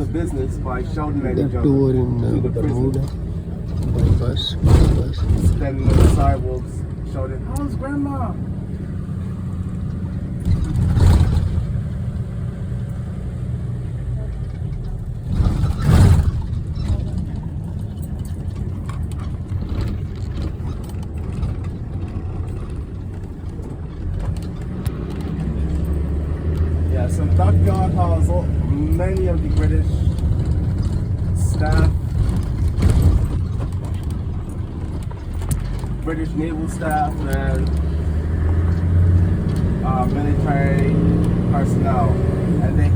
the business by shouting at The each other. tour in to the Bermuda prison. by bus. Standing on the sidewalks, shouting, "How's grandma?" Yeah, so Dockyard house many of the British staff, British naval staff, and military personnel, and they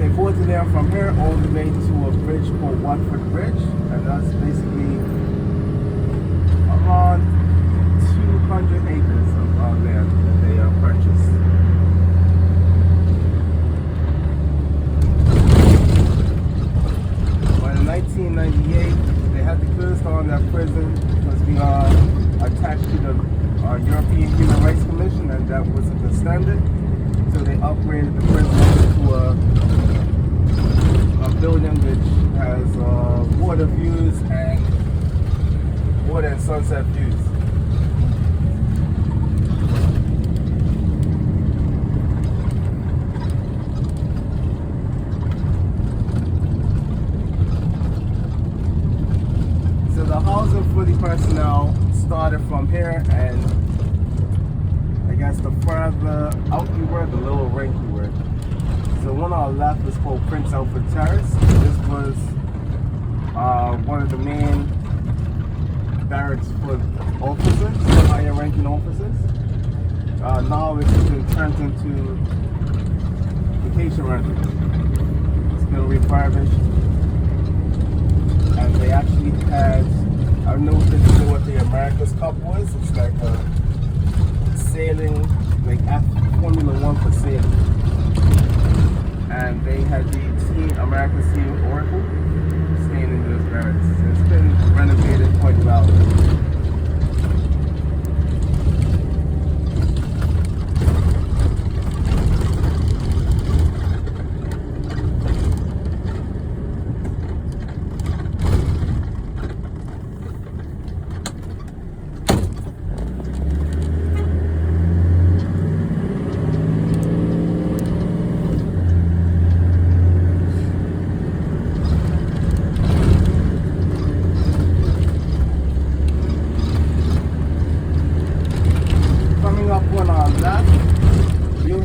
boarded them from here all the way to a bridge called Watford Bridge, and that's basically around 200 acres of land that they purchased. But in 1998, they had to close down that prison because we are attached to the European Human Rights Commission, and that wasn't the standard. So they upgraded the prison to a building which has water views and water and sunset views. So the housing for the personnel started from here, and I guess the further out you were, the lower rank you were. So one on our left is called Prince Alfred Terrace. This was one of the main barracks for officers, higher ranking officers. Now it's been turned into vacation rental. It's been refurbished, and they actually had, I don't know if you know what the America's Cup was. It's like a sailing, like Formula One for sailing. And they had the America's team Oracle staying in those barracks. So it's been renovated quite well.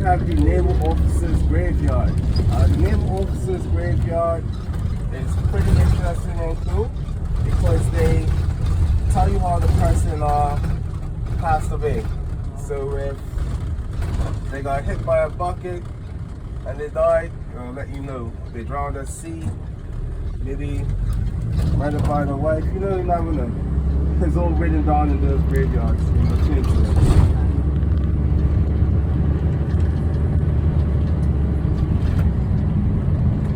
Have the Naval Officers Graveyard. The Naval Officers Graveyard is pretty interesting and cool because they tell you how the person passed away. So if they got hit by a bucket and they died, it'll let you know. They drowned at sea, maybe murdered by the wife, you know, you never know. It's all written down in those graveyards in the tombstones.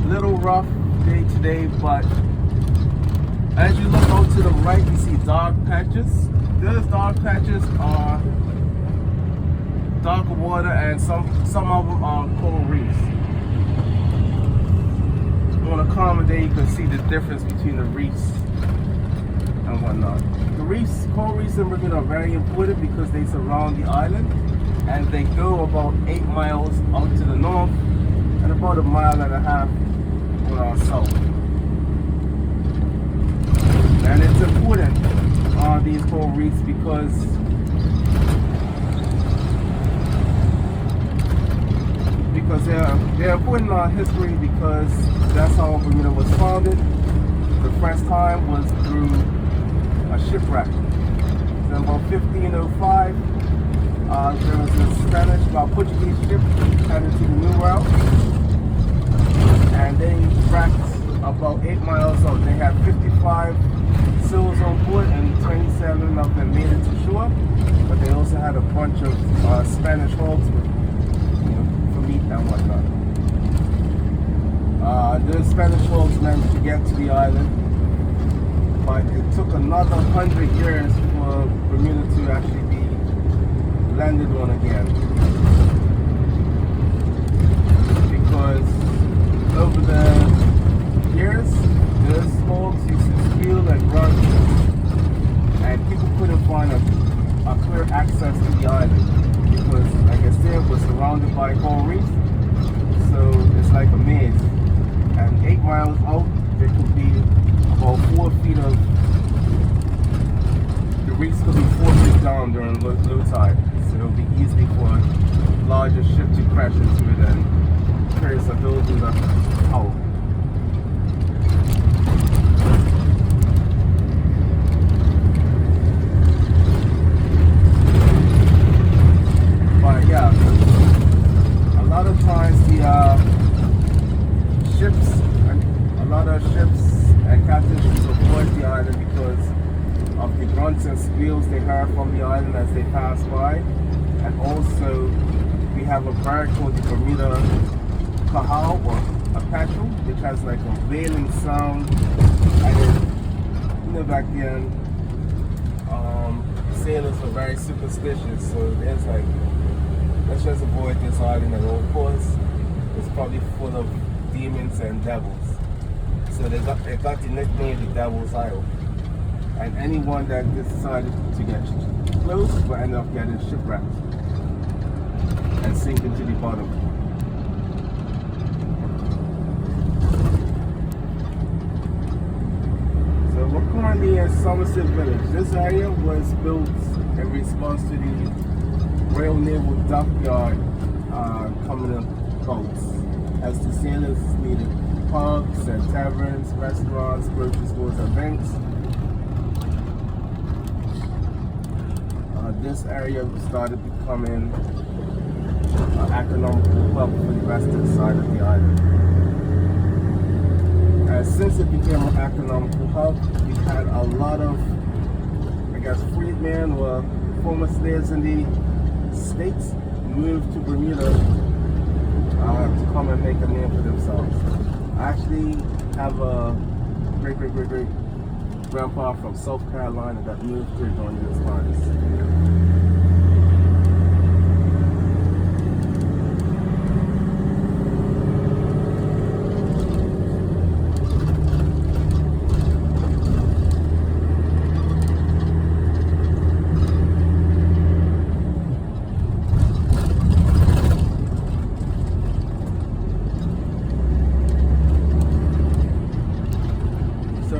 Little rough day today, but as you look out to the right, you see dark patches. Those dark patches are darker water, and some of them are coral reefs. On a calmer day, you can see the difference between the reefs and whatnot. The coral reefs in Bermuda are very important because they surround the island, and they go about 8 miles out to the north and about 1.5 miles south. And it's important these coral reefs because they're important in our history because that's how Bermuda was founded. The first time was through a shipwreck. So about 1505, there was a Portuguese ship headed to the New World, and they wrecked about 8 miles out. They had 55 souls on board, and 27 of them made it to shore. But they also had a bunch of Spanish hulks with, for meat and whatnot. The Spanish hulks managed to get to the island, but it took another 100 years for Bermuda to actually be landed on again, because miles out, there could be about 4 feet of, the reefs could be 4 feet down during low tide. So it will be easy for a larger ship to crash into it and carry some buildings up out. But yeah, a lot of times the a lot of ships and captains avoid the island because of the grunts and squeals they heard from the island as they pass by. And also, we have a bird called the Bermuda Cahal or a petrel, which has like a wailing sound. And then, back then, sailors were very superstitious, so there's like, let's just avoid this island at all costs. It's probably full of demons and devils. So they got the nickname the Devil's Isle. And anyone that decided to get close will end up getting shipwrecked and sinking to the bottom. So we're currently in Somerset Village. This area was built in response to the Royal Naval Dockyard coming up boats, as the sailors needed pubs and taverns, restaurants, grocery stores, and banks. This area started becoming an economical hub for the western side of the island. And since it became an economical hub, we had a lot of, I guess, freedmen or former slaves in the States moved to Bermuda to come and make a name for themselves. I actually have a great grandpa from South Carolina that moved here during those times.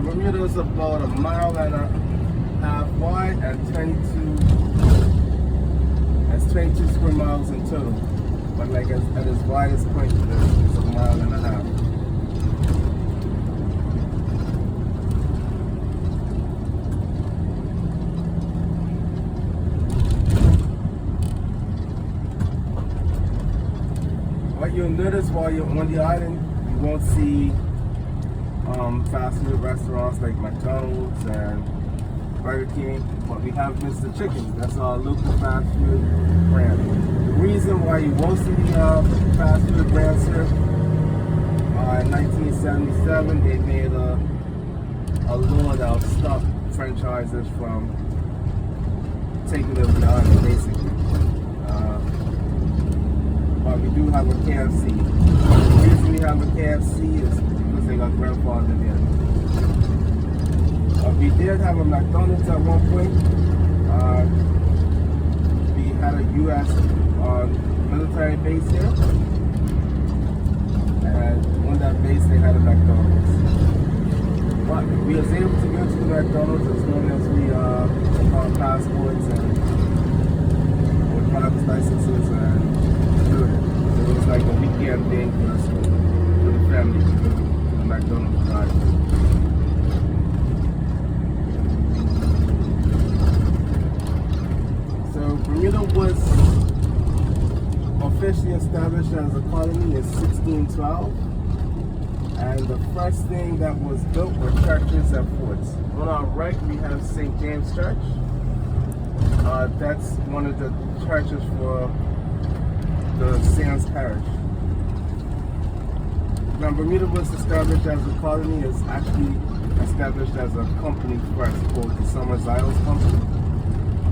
Bermuda is about 1.5 miles wide and 22 square miles in total. But like at its widest point, it's 1.5 miles. What you'll notice while you're on the island, you won't see fast food restaurants like McDonald's and Burger King, but we have Mr. Chicken. That's our local fast food brand. The reason why you won't see the fast food brand here, in 1977 they made a law that would stop franchises from taking over the island, basically. But we do have a KFC. The reason we have a KFC is because they got grandfathered in. We did have a McDonald's at one point. We had a U.S. military base here, and on that base they had a McDonald's. But we was able to go to the McDonald's as long as we took our passports and our driver's licenses and do it. So it was like a weekend thing for us, for the family, to go to the McDonald's drive. Bermuda was officially established as a colony in 1612, and the first thing that was built were churches and forts. On our right we have St. James Church. That's one of the churches for the Sands Parish. Now Bermuda was established as a colony, is actually established as a company first called the Somers Isles Company.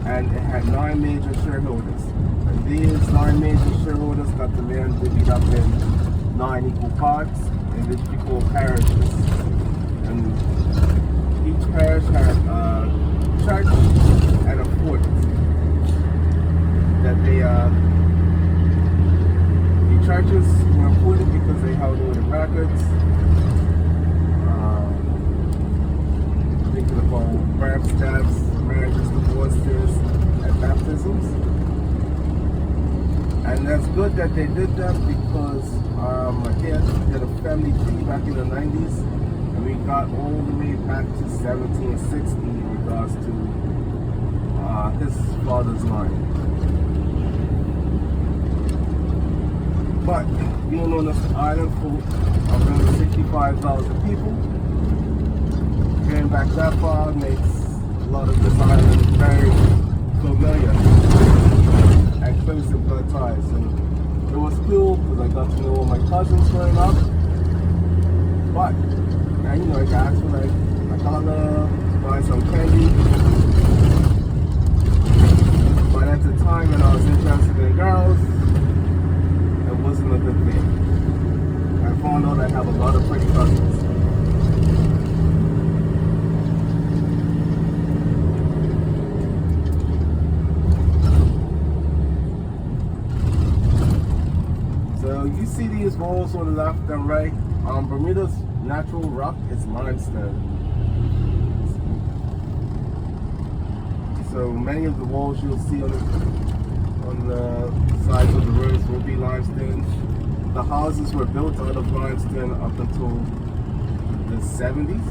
And it had 9 major shareholders. And these 9 major shareholders got the land divided up in 9 equal parts, in which we call parishes. And each parish had a church and a fort that the churches were important because they held all the records, But they did that because my dad did a family tree back in the 90s, and we got all the way back to 1760 in regards to his father's line. But being on this island for around 65,000 people, getting back that far makes a lot of this island very familiar and close to blood ties. And it was cool because I got to know all my cousins growing up. But, and you know, I got asked for like a dollar, buy some candy. But at the time when I was interested in girls, it wasn't a good thing. I found out I have a lot of pretty cousins. So you see these walls on the left and right. Bermuda's natural rock is limestone. So many of the walls you'll see on the sides of the roads will be limestone. The houses were built out of limestone up until the 70s.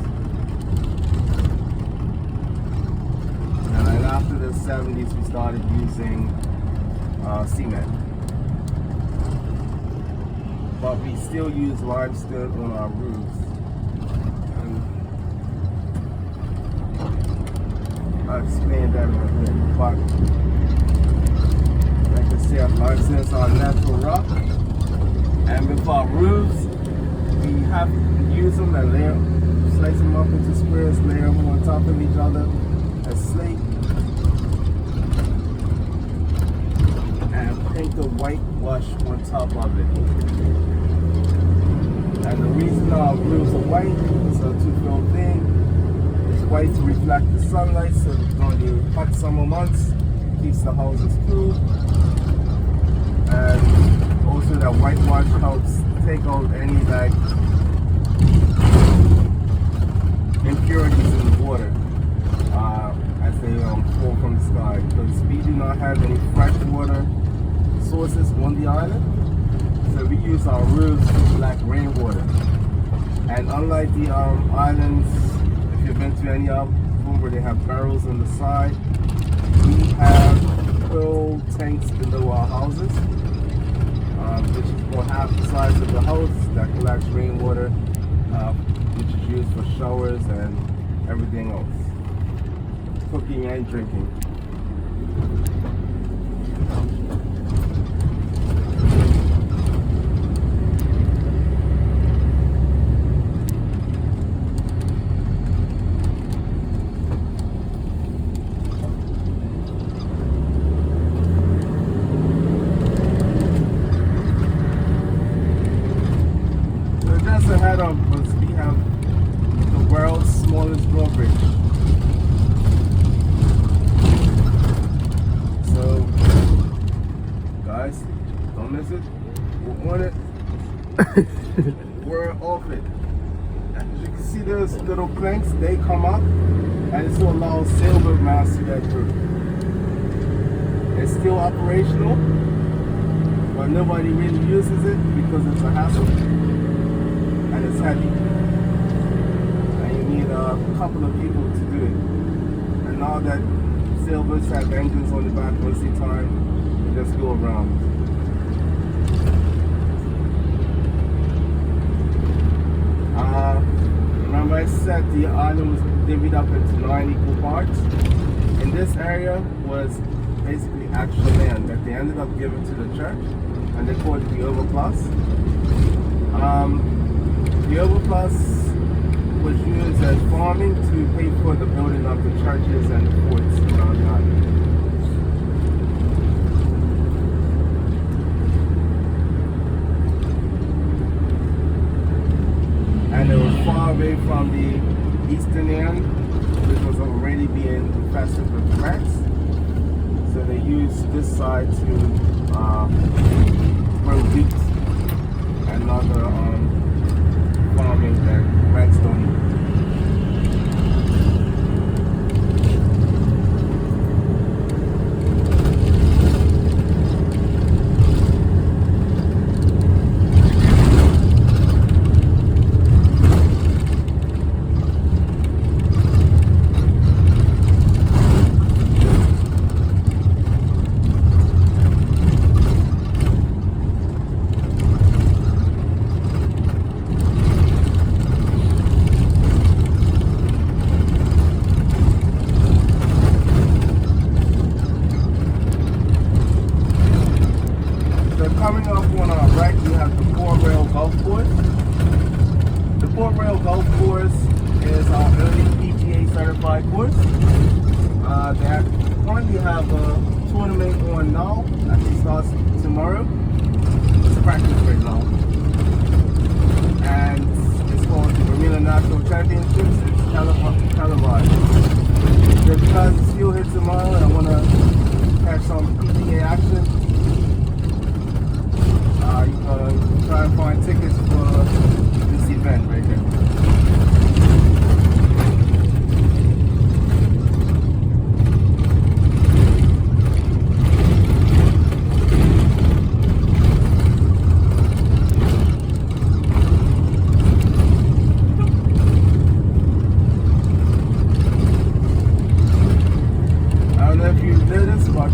And then after the 70s we started using cement. But we still use limestone on our roofs. And I'll explain that in a bit. But like I said, limestone is our natural rock. And with our roofs, we have to use them and slice them up into squares, layer them on top of each other as slate. And paint the whitewash on top of it. And the reason our roofs are white, it's a two-fold thing. It's white to reflect the sunlight, so during the hot summer months, it keeps the houses cool. And also that whitewash helps take out any like impurities in the water as they fall from the sky. Because we do not have any fresh water sources on the island. So we use our roofs to collect rainwater. And unlike the islands, if you've been to any of them where they have barrels on the side, we have 12 tanks below our houses, which is about half the size of the house that collects rainwater, which is used for showers and everything else, cooking and drinking. Ahead of us, we have the world's smallest drawbridge. So, guys, don't miss it. We're on it. We're off it. As you can see, those little planks, they come up, and it's to allow sailboat mass to get through. It's still operational, but nobody really uses it because it's a hassle. And it's heavy, and you need a couple of people to do it. And now that sailboats have engines on the back most of the time, you just go around. Remember I said the island was divided up into 9 equal parts. And this area was basically actual land that they ended up giving to the church, and they called it the overplus. The overplus was used as farming to pay for the building of the churches and the forts around the island. And it was far away from the eastern end, which was already being infested with rats. So they used this side to grow wheat and other farming that rats don't eat. Port Royal Golf Course is our early PGA certified course. They currently have a tournament on now. Actually starts tomorrow. It's practice right now. And it's called the Bermuda National Championships. It's televised. Because it's still here tomorrow and I want to have some PGA action, you can try and find tickets for this event right here.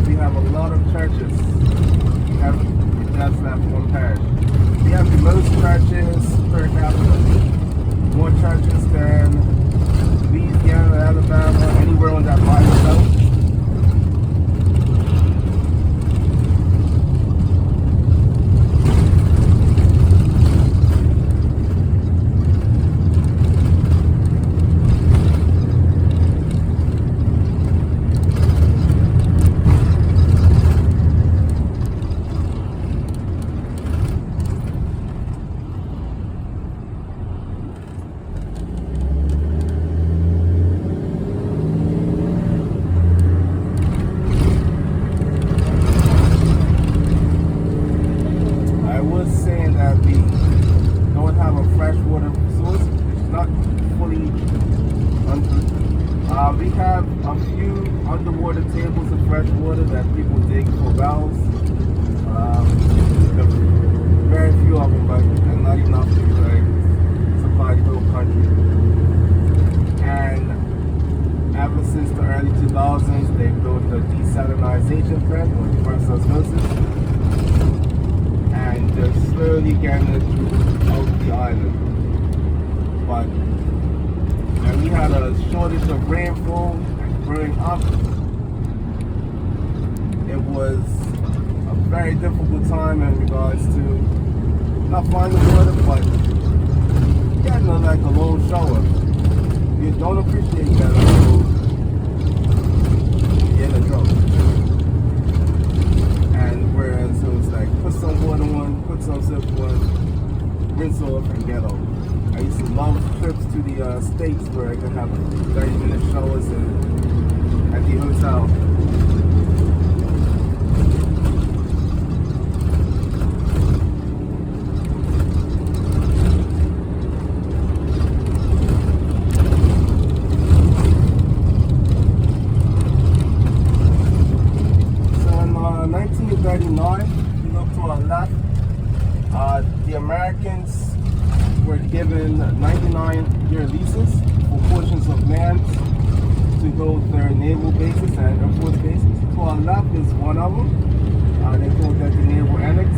We have a lot of churches. That's not one parish. We have the most churches per capita. More churches than Louisiana, Alabama, anywhere on that Bible Belt. We have a few underwater tables of fresh water that people dig for valves. Very few of them, but they're not enough to supply the whole country. And ever since the early 2000s, they built a desalinization plant with reverse osmosis, and they're slowly getting it throughout the island. But and we had a shortage of rainfall growing up. It was a very difficult time in regards to not finding water, but getting like a long shower. You don't appreciate that until you're in a drought. And whereas it was like put some water on, put some soap on, rinse off and get over. I used to love trips to the States where I could have 30-minute showers at the hotel. So in 1939, you look to our left, the Americans were given 99-year leases for portions of land to build their naval bases and air force bases. To our left is one of them. They call that the Naval Annex.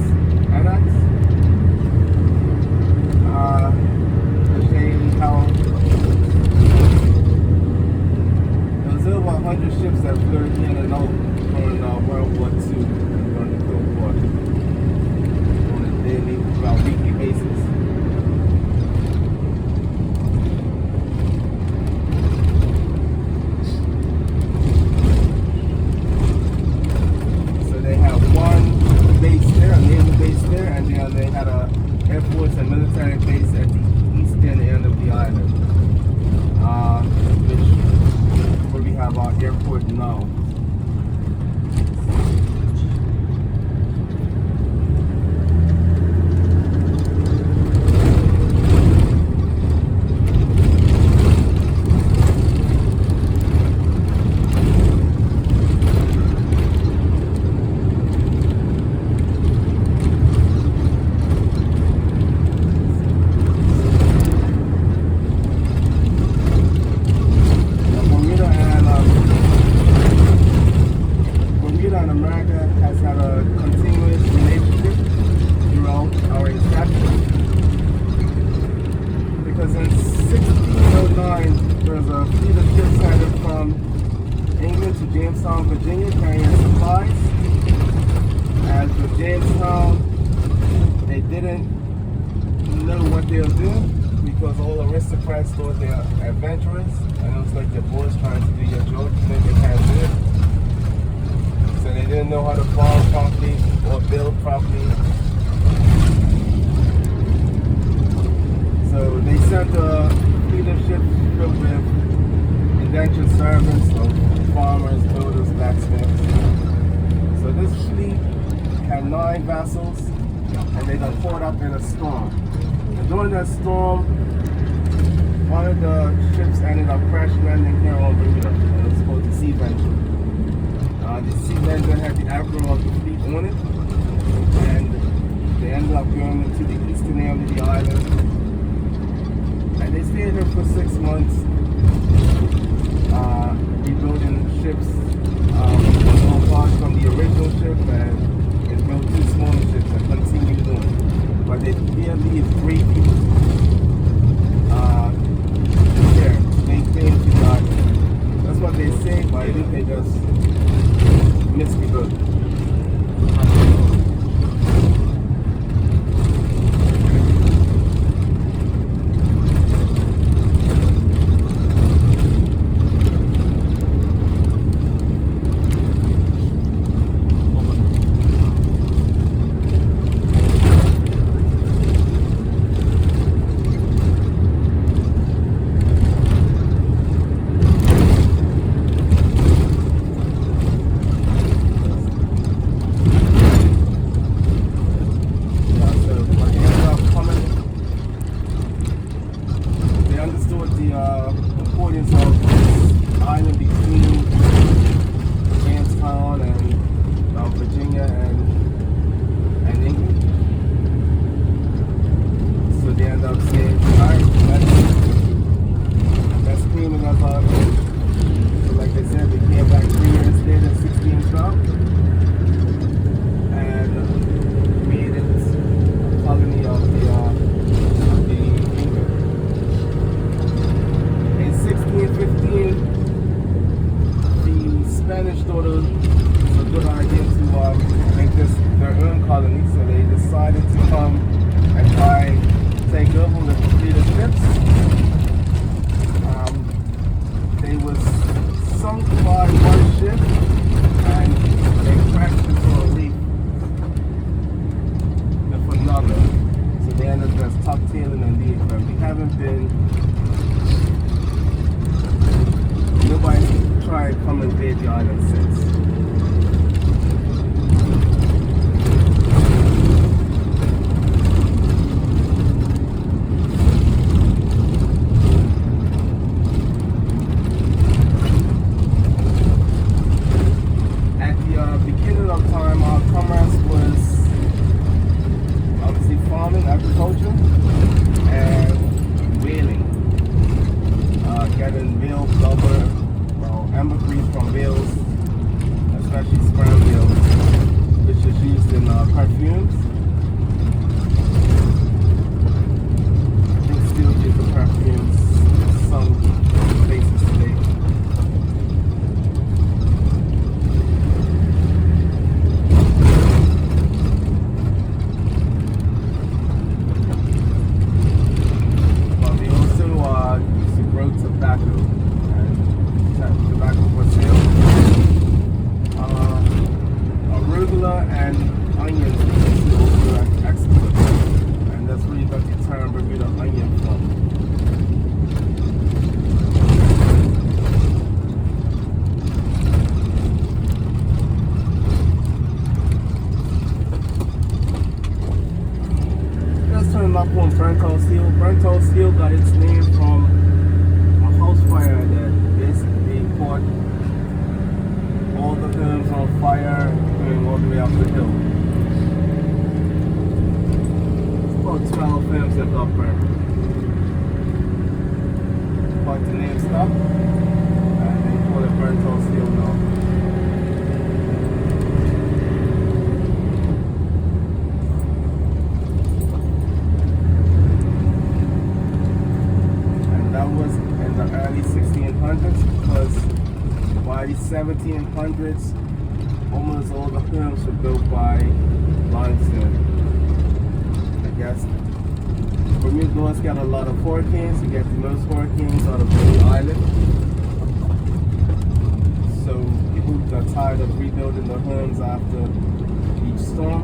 There was over 100 ships that flew in and out during World War II and during the Cold War on a daily, weekly basis. They had an Air Force and military base at the eastern end of the island, where we have our airport now. Virginia, carrying supplies. As with Jamestown, they didn't know what they were doing because all aristocrats thought they are adventurous, and it was like the boys trying to do your job, and then they can't do it. So they didn't know how to farm properly or build properly. So they sent a leadership filled with indentured servants, so farmers, builders, blacksmiths. So this fleet had 9 vessels, and they got caught up in a storm. And during that storm, one of the ships ended up crash landing here on Bermuda. It was called the Sea Venture. The Sea Venture had the admiral of the fleet on it, and they ended up going into the eastern end of the island. And they stayed there for 6 months, rebuilding ships, all parts from the original ship, and built 2 smaller ships and continued on. But they did leave 3 people there. They claim to die. That's what they say, but I think they just missed the boat. Brentol Steel got its name from a house fire that basically caught all the homes on fire going all the way up the hill. It's about 12 homes that got burned. But the name stuck, and they call it Brentol Steel now. Early 1600s, because by the 1700s almost all the homes were built by limestone. I guess Bermuda's got a lot of hurricanes. You get the most hurricanes out of Bermuda Island. So people got tired of rebuilding their homes after each storm.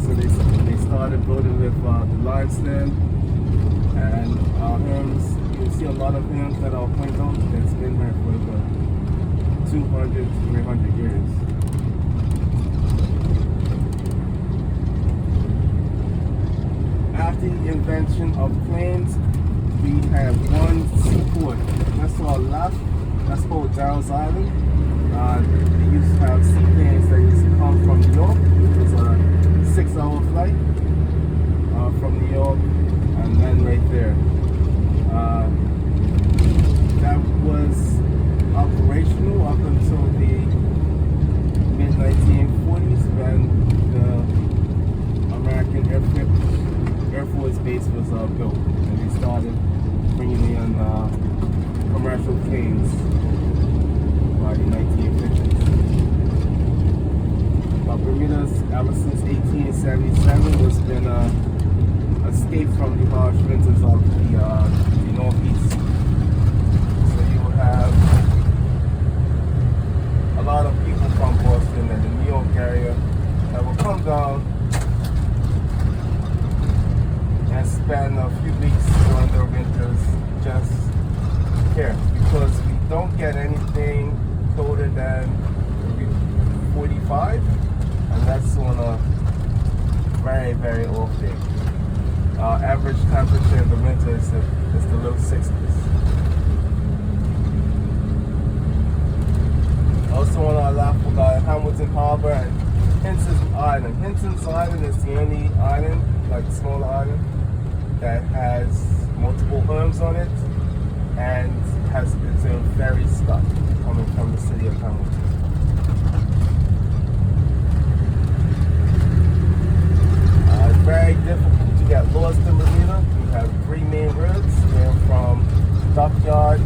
So they started building with the limestone, and our homes, you'll see a lot of homes that are point out that's been here for over 200 to 300 years. After the invention of planes, we have one seaport. That's to our left. That's called Darrell's Island. They used to have seaplanes that used to come from New York, which was a 6-hour flight from New York, and then right there. That was operational up until the mid-1940s when the American Air Force Base was built, and they started bringing in commercial planes by the 1950s. Bermuda's ever since 1877 has been escape from the harsh winters of the Northeast. So you will have a lot of people from Boston and the New York area that will come down and spend a few weeks during their winters just here, because we don't get anything colder than 45, and that's on a very, very off day. Our average temperature in the winter is the low 60s. Also on our left, we got Hamilton Harbor and Hinton's Island. Hinton's Island is the only island, like small island, that has multiple homes on it and has its own ferry stop coming from the city of Hamilton. It's very difficult to get lost in Bermuda. We have 3 main roads going from Dockyard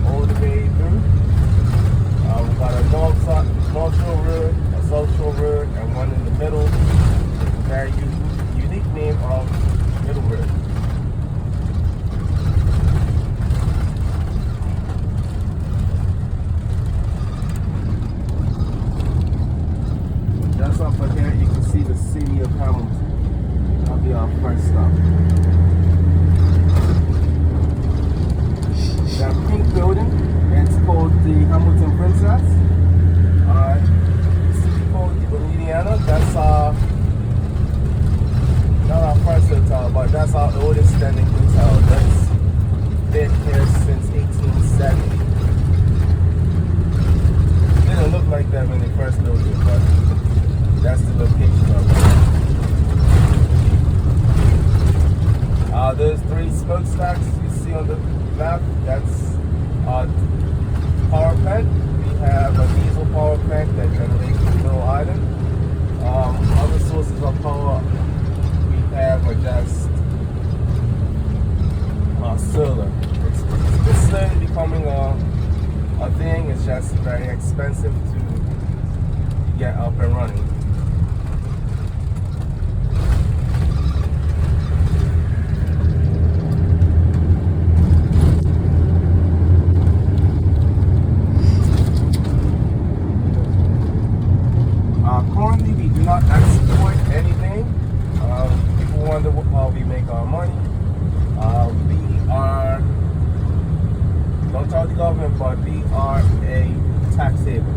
all the way through. We've got a North Shore Road, a South Shore Road, and one in the middle. It's a very unique name of Middle Road. Just up here, you can see the city of Hamilton. That'll be our first stop. That pink building, it's called the Hamilton Princess. City called Indiana. That's not our first hotel, but that's our oldest standing hotel. That's been here since 1870. Didn't look like that when they first built it, but that's the location of it. There's 3 smokestacks you see on the map. That's our power plant. We have a diesel power plant that generates the Little Island. Other sources of power we have are just solar. It's slowly becoming a thing. It's just very expensive to get up and running. Currently, we do not export anything. People wonder how we make our money. Don't tell the government, but we are a tax haven.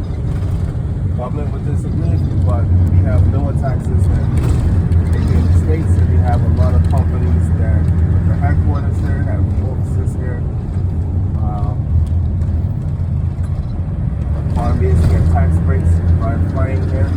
Government would disagree, but we have lower taxes than they do in the States, and we have a lot of companies that put their headquarters here, have offices here. Are basically get tax breaks by flying here.